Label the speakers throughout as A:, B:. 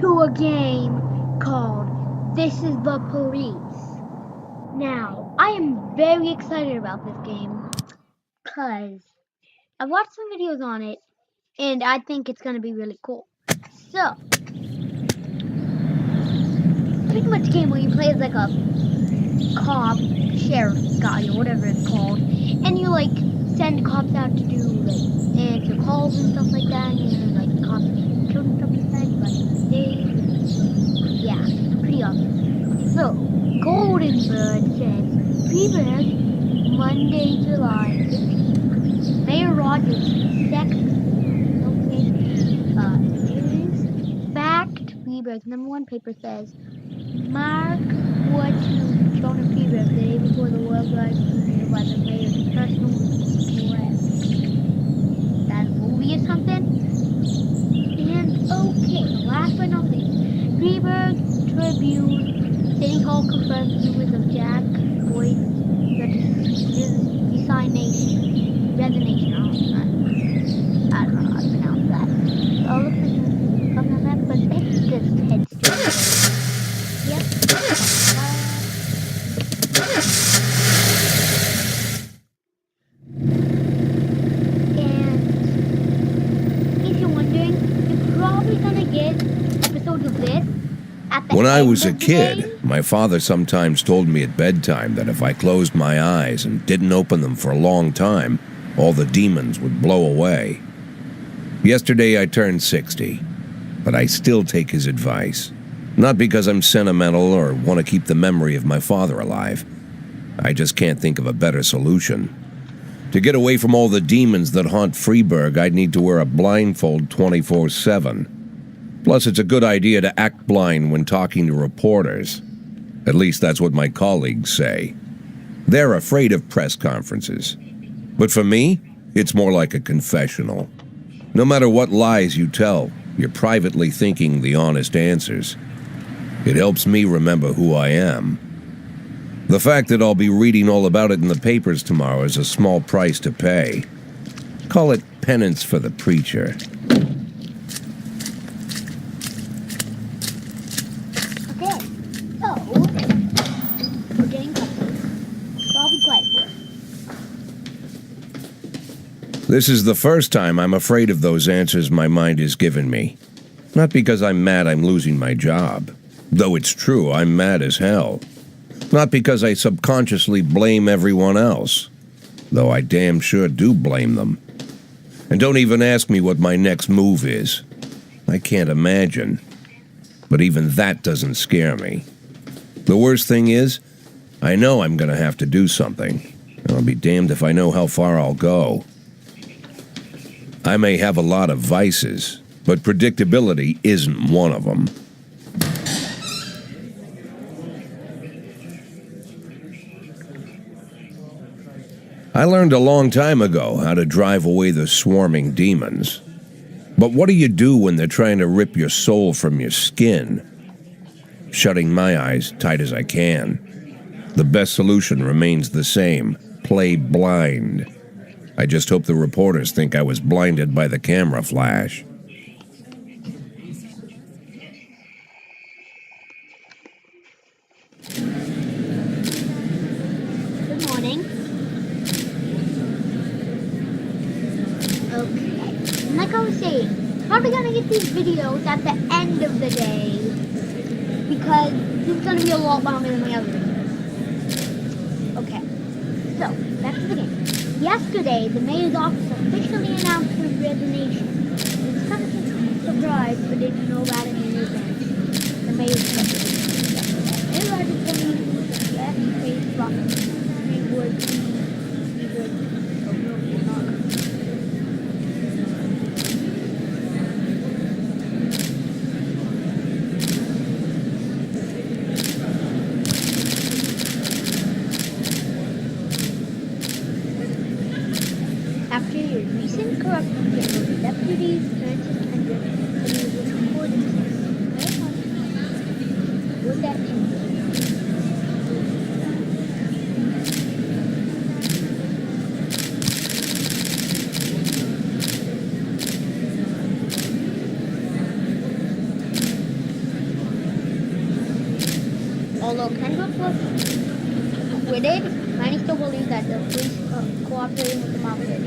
A: to a game called This is the Police. Now, I am very excited about this game because I've watched some videos on it and I think it's going to be really cool. So, pretty much a game where you play as like a cop, sheriff guy, or whatever it's called, and you like send cops out to do like answer calls and stuff like that, and you know, like cops getting killed and stuff like that, like days. Yeah, pretty awesome. So, Golden Bird says, Freeburg, Monday, July 15th. Mayor Rogers, sex, okay, news, fact, Freeburg's #1 paper says, Mark Wood to Jonah Freeburg the day before the world rise premiere by the mayor's personal US. That movie or something? And okay, last but not least, Freeburg Tribune, City Hall confirms rumors of Jack Boyd's resignation. I don't know how to pronounce that. All the things come on that, but it's just head straight. Yep. And if you're wondering, you're probably gonna get episodes of this at the
B: When I
A: end
B: was a
A: of the
B: kid,
A: game.
B: my father sometimes told me at bedtime that if I closed my eyes and didn't open them for a long time, all the demons would blow away. Yesterday I turned 60, but I still take his advice. Not because I'm sentimental or want to keep the memory of my father alive. I just can't think of a better solution. To get away from all the demons that haunt Freeburg, I'd need to wear a blindfold 24/7. Plus, it's a good idea to act blind when talking to reporters. At least that's what my colleagues say. They're afraid of press conferences. But for me, it's more like a confessional. No matter what lies you tell, you're privately thinking the honest answers. It helps me remember who I am. The fact that I'll be reading all about it in the papers tomorrow is a small price to pay. Call it penance for the preacher.
A: Okay, so we're getting cupcakes. So I'll be quiet for it.
B: This is the first time I'm afraid of those answers my mind has given me. Not because I'm mad I'm losing my job. Though it's true, I'm mad as hell. Not because I subconsciously blame everyone else. Though I damn sure do blame them. And don't even ask me what my next move is. I can't imagine. But even that doesn't scare me. The worst thing is, I know I'm going to have to do something. And I'll be damned if I know how far I'll go. I may have a lot of vices, but predictability isn't one of them. I learned a long time ago how to drive away the swarming demons. But what do you do when they're trying to rip your soul from your skin? Shutting my eyes tight as I can. The best solution remains the same: play blind. I just hope the reporters think I was blinded by the camera flash.
A: Good morning. Okay, and like I was saying, probably gonna get these videos at the end of the day because this is gonna be a lot longer than my other videos. Okay, so back to the game. Yesterday, the mayor's office officially announced his resignation. It's kind of a surprise, but didn't know about it in advance. The mayor's resignation. Mayor Rogers told me he left face rock. He would After your recent corruption scandal, the deputies turned to Kendrick and he was reported to was that in Although Kendrick was acquitted, many still believe that the police cooperating with the mafia.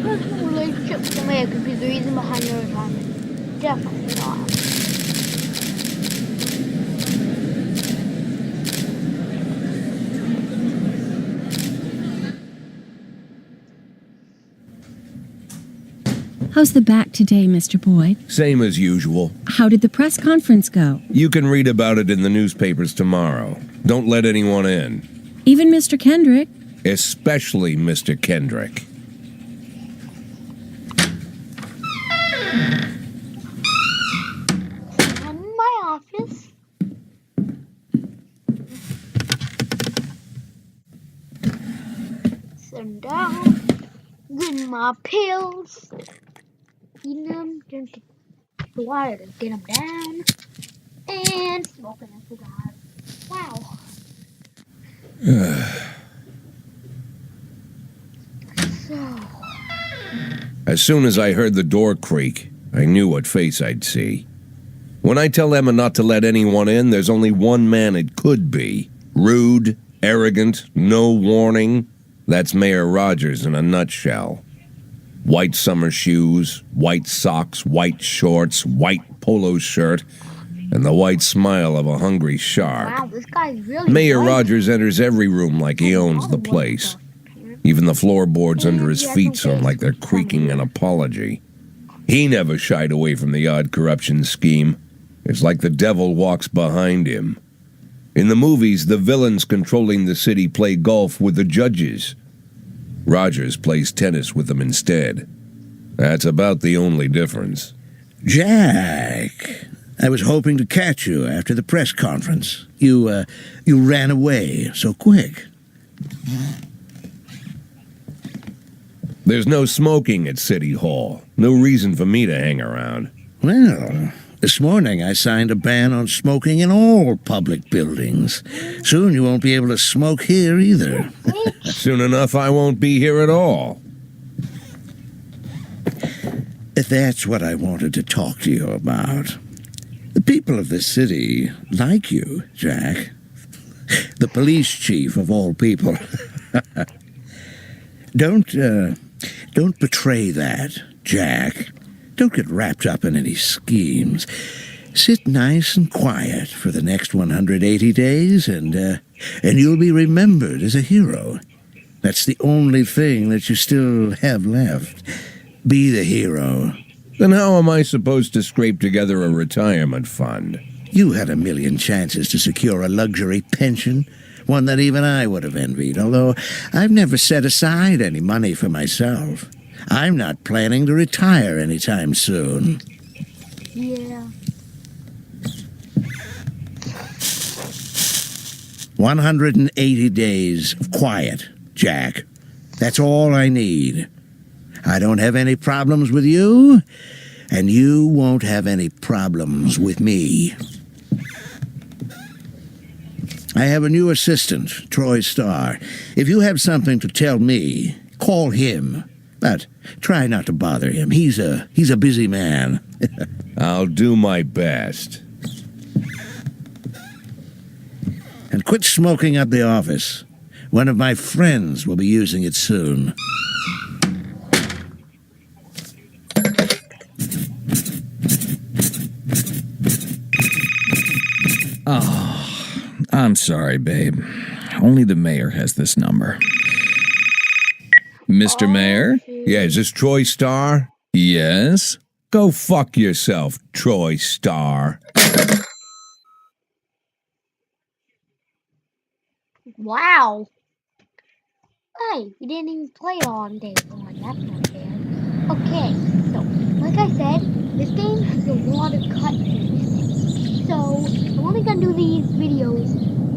A: Personal relationship with the mayor could be the reason behind your retirement. Definitely not.
C: How's the back today, Mr. Boyd?
B: Same as usual.
C: How did the press conference go?
B: You can read about it in the newspapers tomorrow. Don't let anyone in.
C: Even Mr. Kendrick?
B: Especially Mr. Kendrick.
A: Office. Sit down, get my pills, eating them, drinking the water to get them down, and smoking a cigar. Wow. So.
B: As soon as I heard the door creak, I knew what face I'd see. When I tell Emma not to let anyone in, there's only one man it could be. Rude, arrogant, no warning. That's Mayor Rogers in a nutshell. White summer shoes, white socks, white shorts, white polo shirt, and the white smile of a hungry shark.
A: Wow, this guy's really
B: Mayor
A: white.
B: Rogers enters every room like he owns the place. Even the floorboards under his feet sound like they're creaking an apology. He never shied away from the odd corruption scheme. It's like the devil walks behind him. In the movies, the villains controlling the city play golf with the judges. Rogers plays tennis with them instead. That's about the only difference.
D: Jack, I was hoping to catch you after the press conference. You ran away so quick.
B: There's no smoking at City Hall. No reason for me to hang around.
D: Well, this morning I signed a ban on smoking in all public buildings. Soon you won't be able to smoke here either.
B: Soon enough, I won't be here at all.
D: That's what I wanted to talk to you about. The people of this city like you, Jack. The police chief of all people. Don't betray that, Jack. Don't get wrapped up in any schemes. Sit nice and quiet for the next 180 days, and you'll be remembered as a hero. That's the only thing that you still have left. Be the hero.
B: Then how am I supposed to scrape together a retirement fund?
D: You had a million chances to secure a luxury pension, one that even I would have envied, although I've never set aside any money for myself. I'm not planning to retire anytime soon.
A: Yeah.
D: 180 days of quiet, Jack. That's all I need. I don't have any problems with you, and you won't have any problems with me. I have a new assistant, Troy Starr. If you have something to tell me, call him. But try not to bother him. He's a busy man.
B: I'll do my best.
D: And quit smoking up the office. One of my friends will be using it soon.
E: Oh, I'm sorry, babe. Only the mayor has this number. Mr. Mayor?
B: Yeah, is this Troy Starr?
E: Yes?
B: Go fuck yourself, Troy Starr.
A: Wow. Hey, you didn't even play it on day one. That's not fair. Okay, so, like I said, this game has a lot of cutscenes. So, I'm only gonna do these videos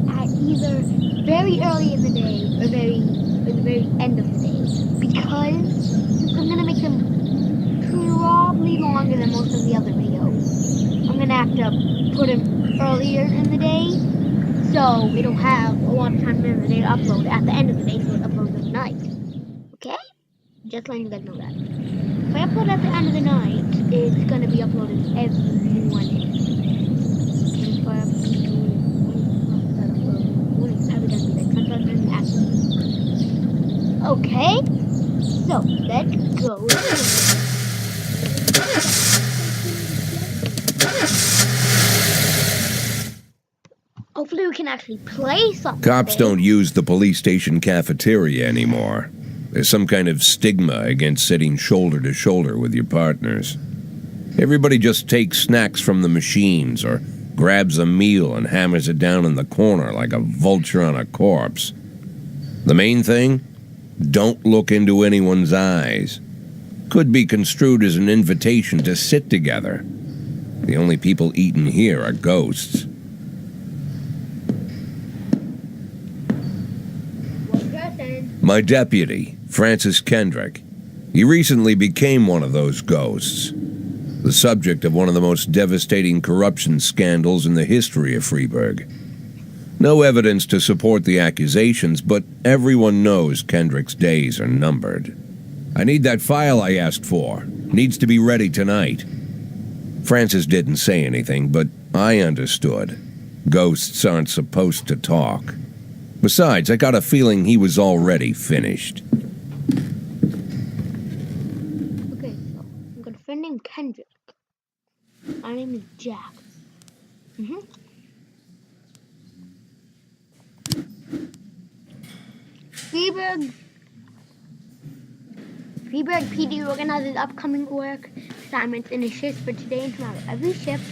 A: at either very early in the day or very or the very end of the day. Because I'm gonna make them probably longer than most of the other videos. I'm gonna have to put them earlier in the day, so it'll have a lot of time in the day to upload at the end of the day, so it uploads at night. Okay? Just letting you guys know that. If I upload at the end of the night, it's gonna be uploaded every one day. And if I it's probably gonna be like sometime in the afternoon. Okay, so let's go. Hopefully we can actually play something.
B: Cops don't use the police station cafeteria anymore. There's some kind of stigma against sitting shoulder to shoulder with your partners. Everybody just takes snacks from the machines or grabs a meal and hammers it down in the corner like a vulture on a corpse. The main thing? Don't look into anyone's eyes. Could be construed as an invitation to sit together. The only people eating here are ghosts.
A: One person.
B: My deputy, Francis Kendrick. He recently became one of those ghosts. The subject of one of the most devastating corruption scandals in the history of Freeburg. No evidence to support the accusations, but everyone knows Kendrick's days are numbered. I need that file I asked for. Needs to be ready tonight. Francis didn't say anything, but I understood. Ghosts aren't supposed to talk. Besides, I got a feeling he was already finished.
A: Okay, so I'm got a friend named Kendrick. My name is Jack. Freeburg PD organizes upcoming work assignments in a shift for today and tomorrow. Every shift,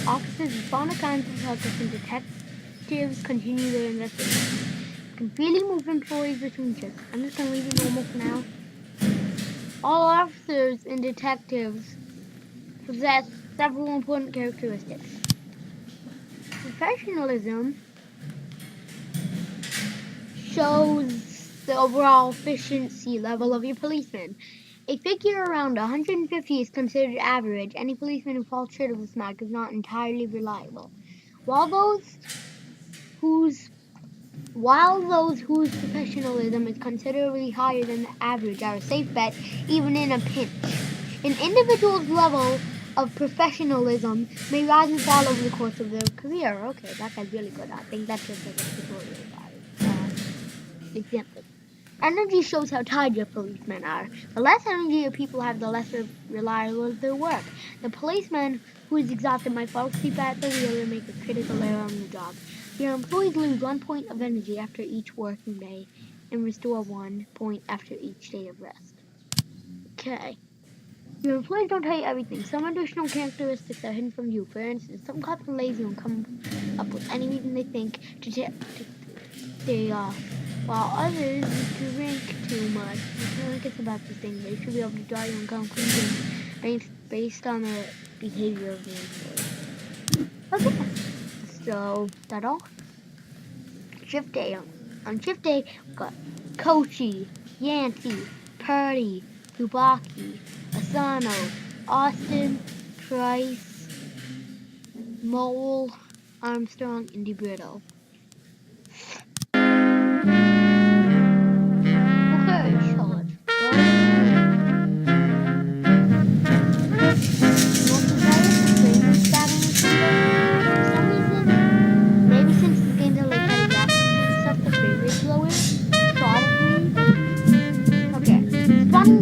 A: officers respond to crimes and purpose and detectives continue their investigation. You can freely move employees between shifts. I'm just going to leave it normal for now. All officers and detectives possess several important characteristics. Professionalism shows the overall efficiency level of your policeman. A figure around 150 is considered average. Any policeman who falls short of this mark is not entirely reliable. While those whose professionalism is considerably higher than the average are a safe bet, even in a pinch. An individual's level of professionalism may rise and fall over the course of their career. Okay, that guy's really good. I think that's just like a tutorial example. Energy shows how tired your policemen are. The less energy your people have, the less reliable is their work. The policeman who is exhausted might fall asleep at the wheel and make a critical error on the job. Your employees lose 1 point of energy after each working day and restore 1 point after each day of rest. Okay. Your employees don't tell you everything. Some additional characteristics are hidden from you. For instance, some cops are lazy and come up with any reason they think to take day off, while others drink too much. I feel like it's about this thing. They should be able to draw your own conclusions based on the behavior of the employee. Okay. So, that all? Shift day. On shift day, we've got Kochi, Yancey, Purdy, Dubaki, Asano, Austin, Price, Mole, Armstrong, and DeBritto. Okay, so let's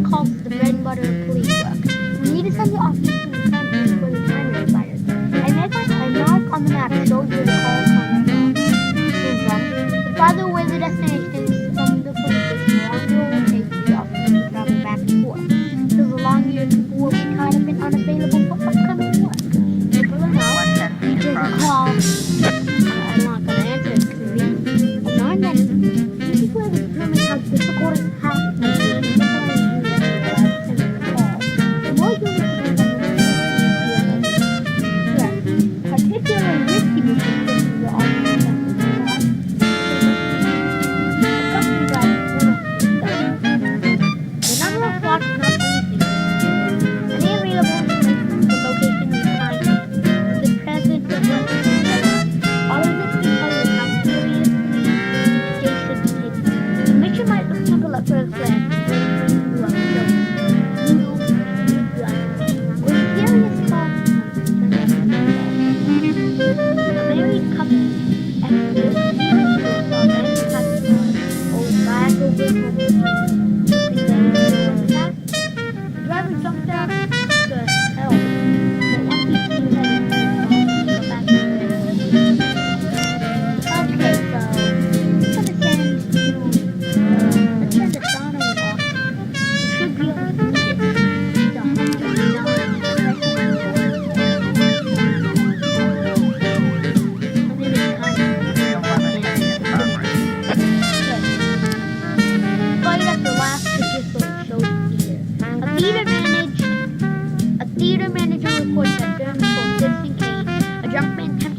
A: calls the bread and butter of police work. We need to send the officers to the country for the primary fighters. A mark on the map shows where the call comes from. The farther away the destination is from the police station, the longer it will take the officers to travel back and forth. So the longer your people will be tied up and unavailable for upcoming work. People are not. There's a call. I'm not going to answer it because it's not that. This is where the determine how difficult it has to be.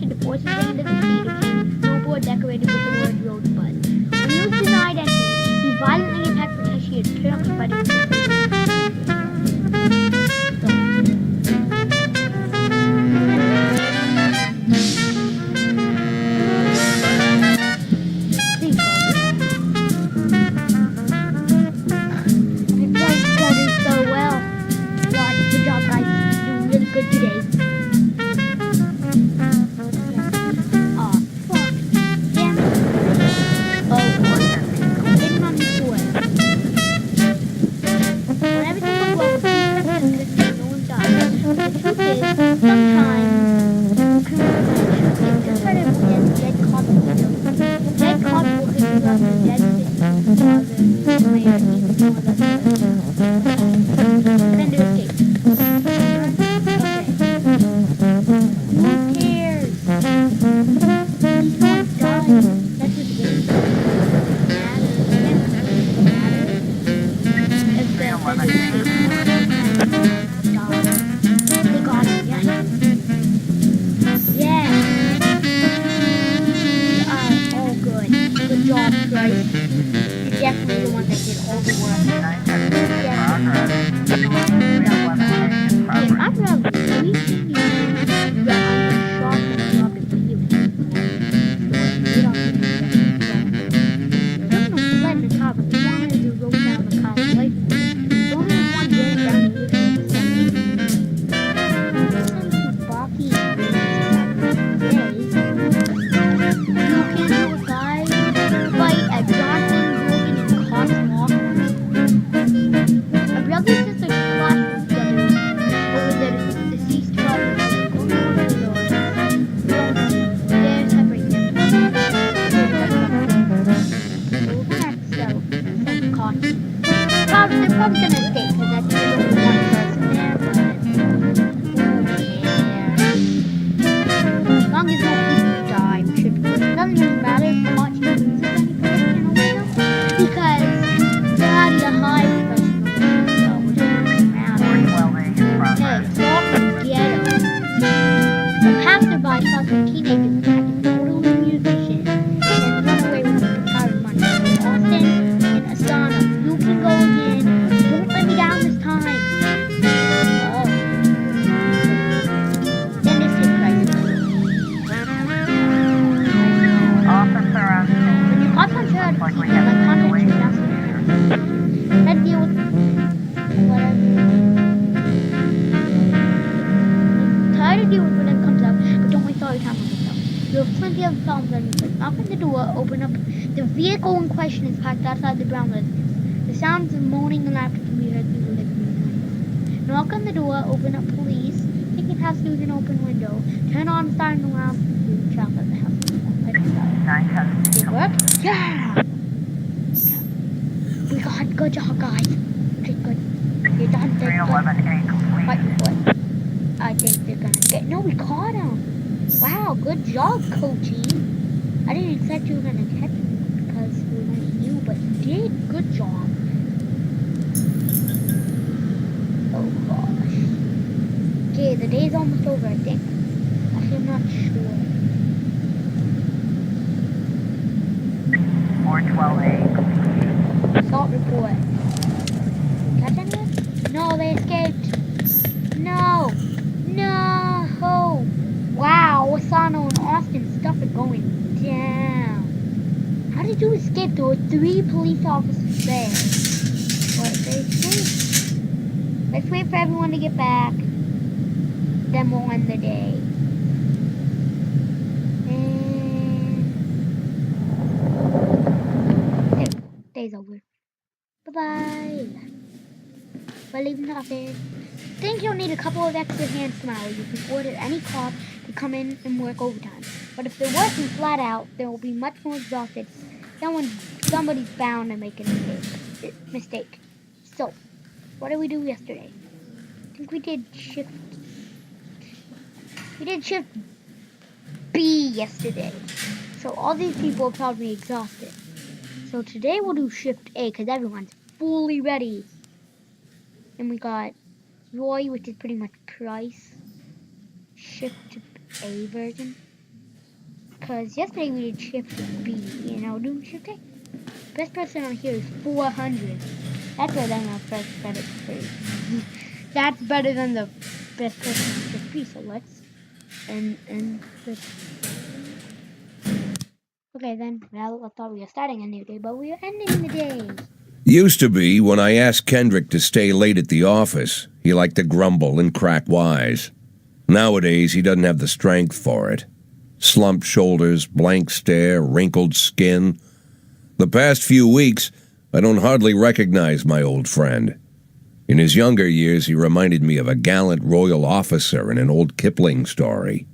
A: to the forces into the sea to paint a snowboard decorated with the word Rosebud. When he was denied entry, he violently attacked the cashier, apparently fighting for his outside the brown residence. The sounds of moaning and laughter can be heard through the living room. Knock on the door, open up police, think it has through an open window, turn on starting alarm, travel at the house. Did it work? Yeah! We got it. Good job, guys. Okay, good. You're done. They're complete. Fight before. I think they're gonna get. No, we caught him. Wow, good job, Coachy. I didn't expect you were gonna catch him because we weren't you, but you did. Good job. Oh gosh. Okay, the day's almost over, I think. Actually, I'm not sure.
F: 412A.
A: Assault report. Catch anyone? No, they escaped. No. No. Wow, Asano and Austin stuff is going down. How did you escape? There were 3 police officers there. What, they escaped? Let's wait for everyone to get back. Then we'll end the day. And day's over. Bye-bye. We're leaving the office. Think you'll need a couple of extra hands tomorrow. You can order any cop to come in and work overtime. But if they're working flat out, they will be much more exhausted. Somebody's bound to make a mistake. So, what did we do yesterday? I think we did shift B yesterday. So all these people are probably exhausted. So today we'll do shift A because everyone's fully ready. And we got Roy, which is pretty much Price. Shift A version. Because yesterday we did shift B, and now we're doing shift A. Best person on here is 400. That's better than the best credit free. That's better than the best person on shift B, so let's end this. Okay then, well, I thought we were starting a new day, but we are ending the day.
B: Used to be, when I asked Kendrick to stay late at the office, he liked to grumble and crack wise. Nowadays, he doesn't have the strength for it. Slumped shoulders, blank stare, wrinkled skin. The past few weeks, I don't hardly recognize my old friend. In his younger years, he reminded me of a gallant royal officer in an old Kipling story.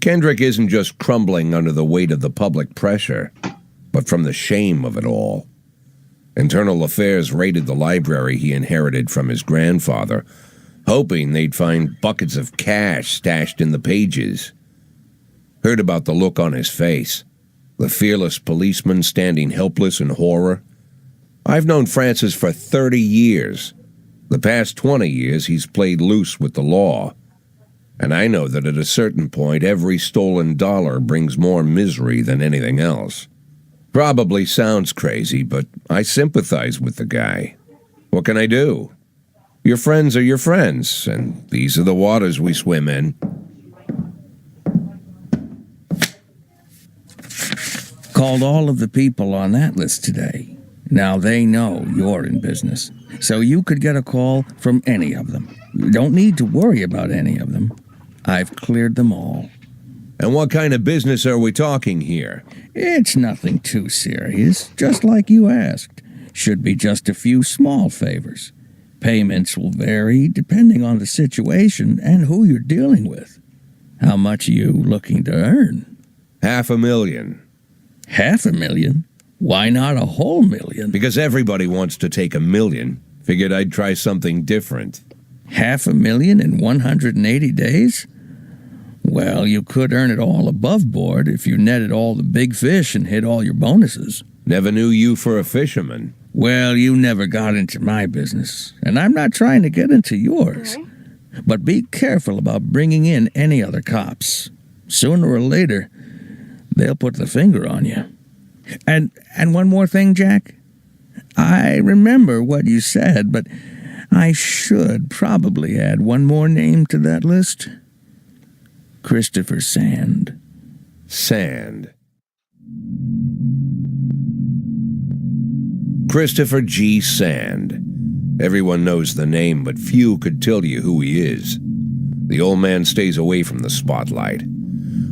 B: Kendrick isn't just crumbling under the weight of the public pressure, but from the shame of it all. Internal Affairs raided the library he inherited from his grandfather, hoping they'd find buckets of cash stashed in the pages. Heard about the look on his face, the fearless policeman standing helpless in horror. I've known Francis for 30 years. The past 20 years he's played loose with the law. And I know that at a certain point every stolen dollar brings more misery than anything else. Probably sounds crazy, but I sympathize with the guy. What can I do? Your friends are your friends, and these are the waters we swim in.
E: Called all of the people on that list today. Now they know you're in business, so you could get a call from any of them. You don't need to worry about any of them. I've cleared them all.
B: And what kind of business are we talking here?
E: It's nothing too serious, just like you asked. Should be just a few small favors. Payments will vary depending on the situation and who you're dealing with. How much are you looking to earn?
B: $500,000.
E: $500,000? Why not a whole million?
B: Because everybody wants to take $1 million. Figured I'd try something different.
E: $500,000 in 180 days? Well, you could earn it all above board if you netted all the big fish and hit all your bonuses.
B: Never knew you for a fisherman.
E: Well, you never got into my business, and I'm not trying to get into yours. But be careful about bringing in any other cops. Sooner or later, they'll put the finger on you. And one more thing, Jack. I remember what you said, but I should probably add one more name to that list. Christopher Sand.
B: Sand. Christopher G. Sand. Everyone knows the name, but few could tell you who he is. The old man stays away from the spotlight.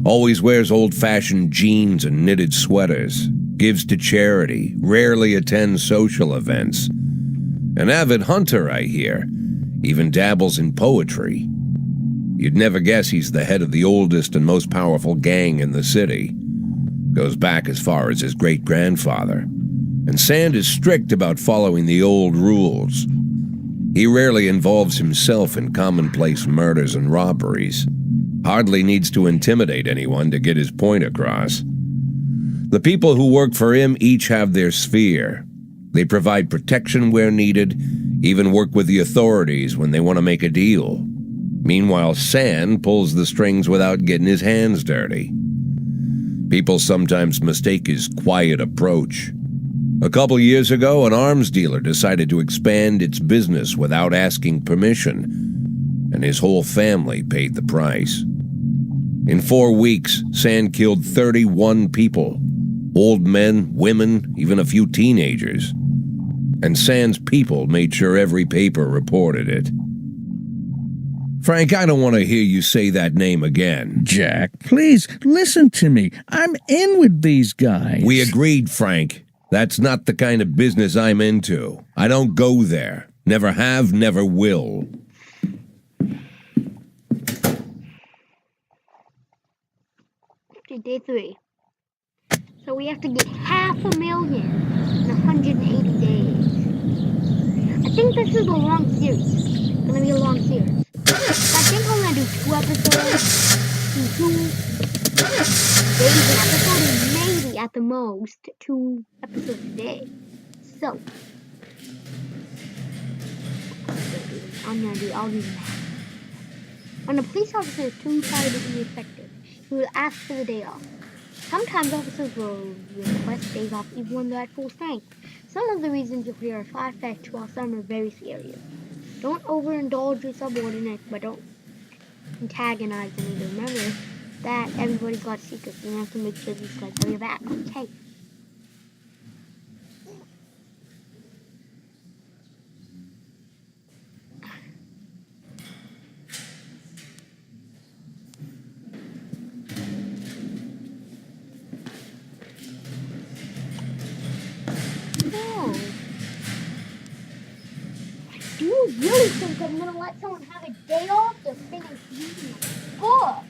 B: Always wears old-fashioned jeans and knitted sweaters. Gives to charity. Rarely attends social events. An avid hunter, I hear. Even dabbles in poetry. You'd never guess he's the head of the oldest and most powerful gang in the city. Goes back as far as his great-grandfather. And Sand is strict about following the old rules. He rarely involves himself in commonplace murders and robberies. Hardly needs to intimidate anyone to get his point across. The people who work for him each have their sphere. They provide protection where needed, even work with the authorities when they want to make a deal. Meanwhile, Sand pulls the strings without getting his hands dirty. People sometimes mistake his quiet approach. A couple years ago, an arms dealer decided to expand its business without asking permission, and his whole family paid the price. In 4 weeks, Sand killed 31 people. Old men, women, even a few teenagers. And Sand's people made sure every paper reported it. Frank, I don't want to hear you say that name again.
E: Jack, please, listen to me. I'm in with these guys.
B: We agreed, Frank. That's not the kind of business I'm into. I don't go there. Never have, never will.
A: Day 3. So we have to get $500,000 in 180 days. I think this is a long series. It's gonna be a long series. I think I'm gonna do 2 episodes, 2 days an episode, and maybe at the most 2 episodes a day. So I'll do that. When a police officer is too tired to be effective, he will ask for the day off. Sometimes officers will request days off even when they're at full strength. Some of the reasons you'll hear are far-fetched while some are very serious. Don't overindulge your subordinates, but don't antagonize them either. Remember that everybody's got secrets and you have to make sure these guys have your back. Okay. Do you really think I'm gonna let someone have a day off to finish reading a book?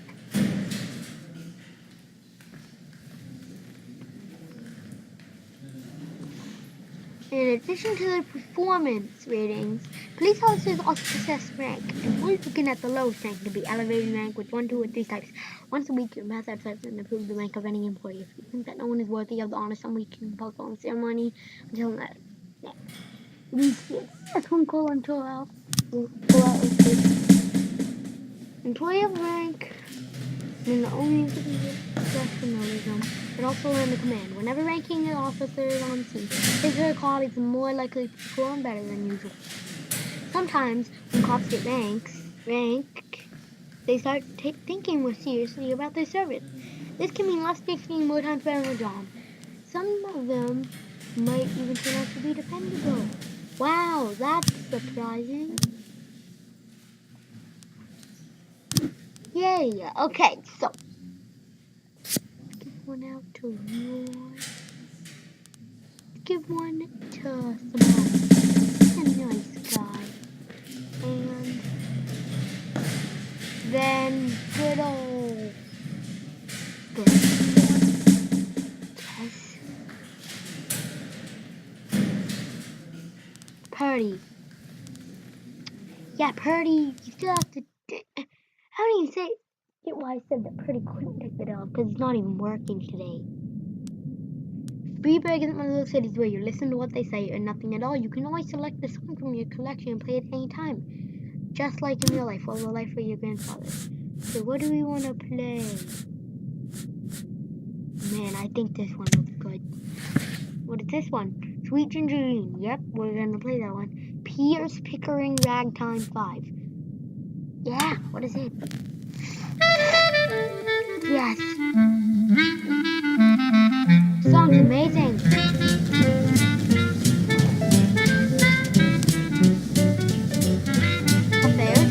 A: In addition to the performance ratings, police officers also possess rank. Employees looking at the lowest rank to be elevated in rank with 1, 2, or 3 types. Once a week, you must have steps and improve the rank of any employee. If you think that no one is worthy of the honor, some week you can postpone the ceremony until next. That's one call until out. Employee of rank. And the only professionalism, but also learn the command. Whenever ranking an officer is on scene, his or her colleagues are more likely to perform better than usual. Sometimes, when cops get rank, they start thinking more seriously about their service. This can mean less being more time spent on the job. Some of them might even turn out to be dependable. Wow, that's surprising. Yay! Okay, so give one out to Roy. Give one to someone, a nice guy, and then good old Yes. Purdy. Yeah, Purdy. You still have to. How do you say? Get why I said that Purdy couldn't take the day off because he's not even working today. Speedberg isn't one of those cities where you listen to what they say or nothing at all. You can always select the song from your collection and play it any time. Just like in real life, or the life of your grandfather. So what do we want to play? Man, I think this one looks good. What is this one? Sweet Ginger Green. Yep, we're going to play that one. Pierce Pickering Ragtime 5. Yeah, what is it? Yes. The song's amazing. Up there.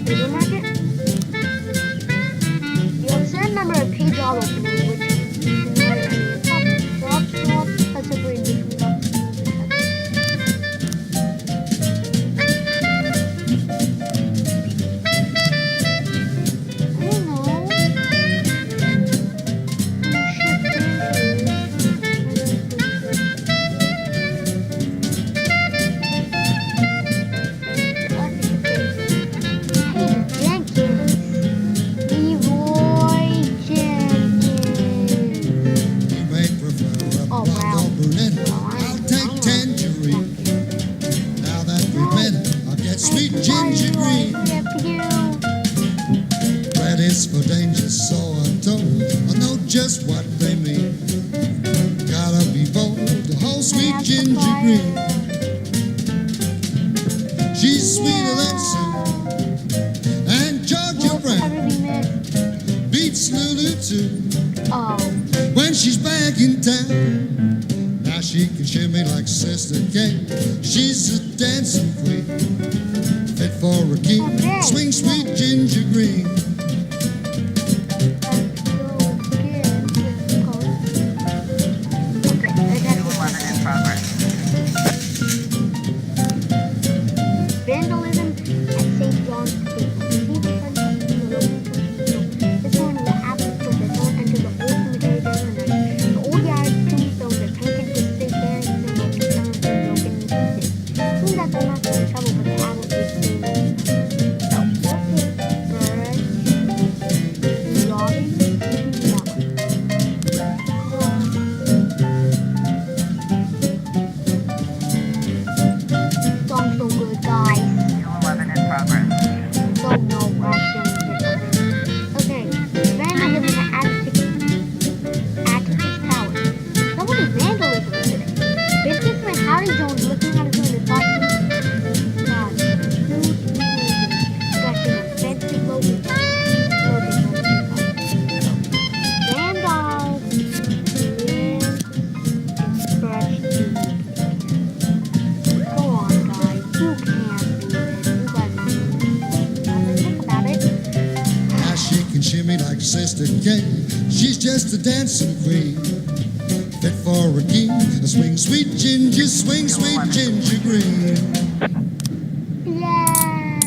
A: Labor market. You have a certain number of page job openings, which you can write any job, that's a very different job.
F: For danger, so I'm told. I know just what they mean. Gotta be bold, the whole sweet Ginger Green. She's sweeter than Sue and Georgia Brown. Beats Lulu too. When she's back in town, now she can shimmy like Sister Kate. She's a dancing queen, fit for a king. Swing sweet Ginger Green. sister Kate, she's just a dancing queen, fit for a king. Swing, sweet ginger, swing, sweet ginger green.
A: Yeah.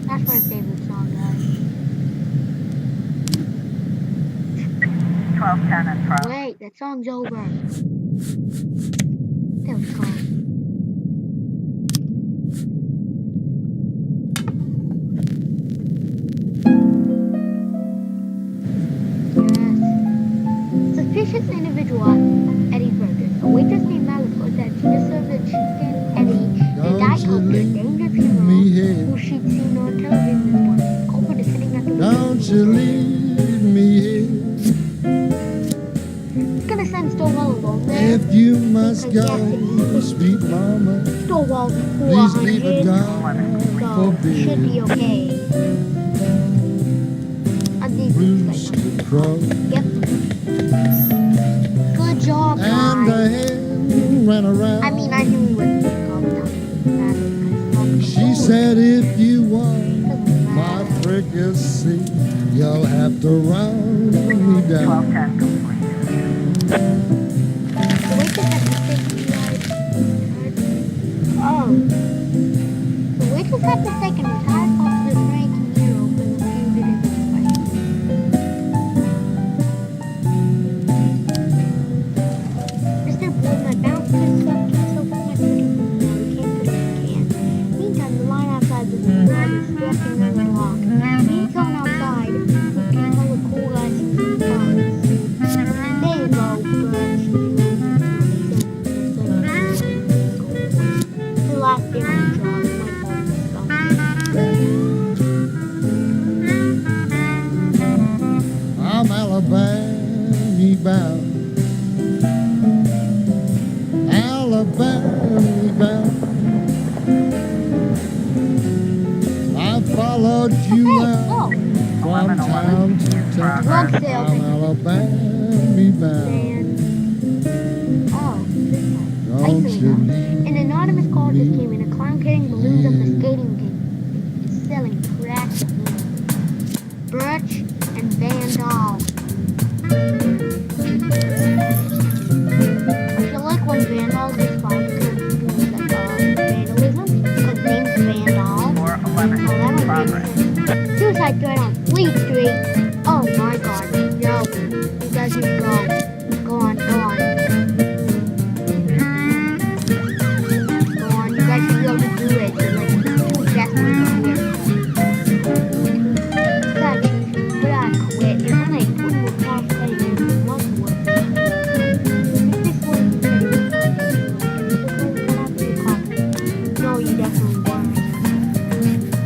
A: That's my favorite song, guys.
G: 1210 and 12.
A: Wait, that song's over. That was cool. Yes. Suspicious individual at Eddie Burgers. A waitress named Malibu said she just served a chicken Eddie the Diet Coke at a danger funeral who she'd seen on television this morning. Culprit is sitting at the window.
F: Don't you leave me here.
A: It's gonna send Stonewall alone there.
F: if you must
A: Because
F: go,
A: yes, it is.
F: sweet mama.
A: Stonewall's
F: Please leave it
A: 400,
F: down
A: so
F: for
A: it should be
F: beer.
A: okay. I think it's
F: Rooster
A: like,
F: crow
A: yep. Good job,
F: and the
A: guys.
F: hen ran around.
A: I mean, I knew we would take all the time.
F: She said, if you want
A: Doesn't
F: my
A: matter.
F: fricassee, you'll have to round me down.
G: 1210 complete.
A: The waitress had to take Oh. The waitress had to take an entire box of Frank Nero for the few minutes of fight. Mr. Blood, my bounce is stuck in so much. Now we can't put it in the can. Meantime, the line outside the door is stretching on the block. Being someone outside who can tell the cool guys from the cars. There you go, Birch. The last thing I draw is my phone.
F: I'm Alabama bound. Alabama bound. I followed you out from town to town.
A: Drug sales.
F: I'm Alabama bound.
A: And oh, this one.
F: Don't
A: Icing
F: you
A: up.
F: leave
A: An anonymous call just came in. A clown carrying balloons up the skating rink is selling crack. Birch and Vandal. I feel like when Vandal gets found, it's going to be like vandalism. Because name's Vandal.
G: 411
A: Oh, that would make
G: progress.
A: sense. Suicide threat on Fleet Street. Oh my god. No. You guys need to go. Go on, go on. Go on, you guys should be able to do it. You're like too desperate to do it. God, but I quit. You're gonna put me with cash paying and must work. No, you definitely won't.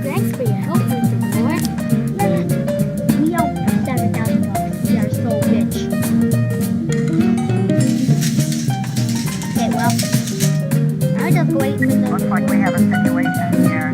A: Thanks for your help, Mr. Boyd. We owe $7,000. We are so rich. Okay, well, I just wait for the.
G: Looks like we have a situation here.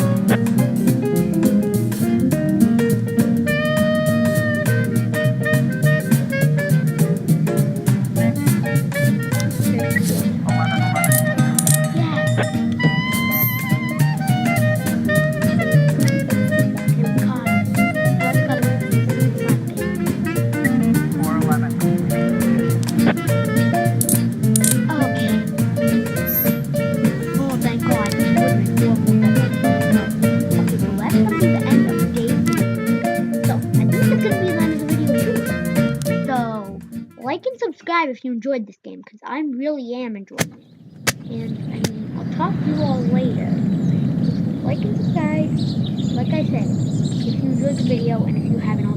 G: Like and subscribe if you enjoyed this game, because I really am enjoying it. And I mean, I'll talk to you all later. Like and subscribe, like I said, if you enjoyed the video and if you haven't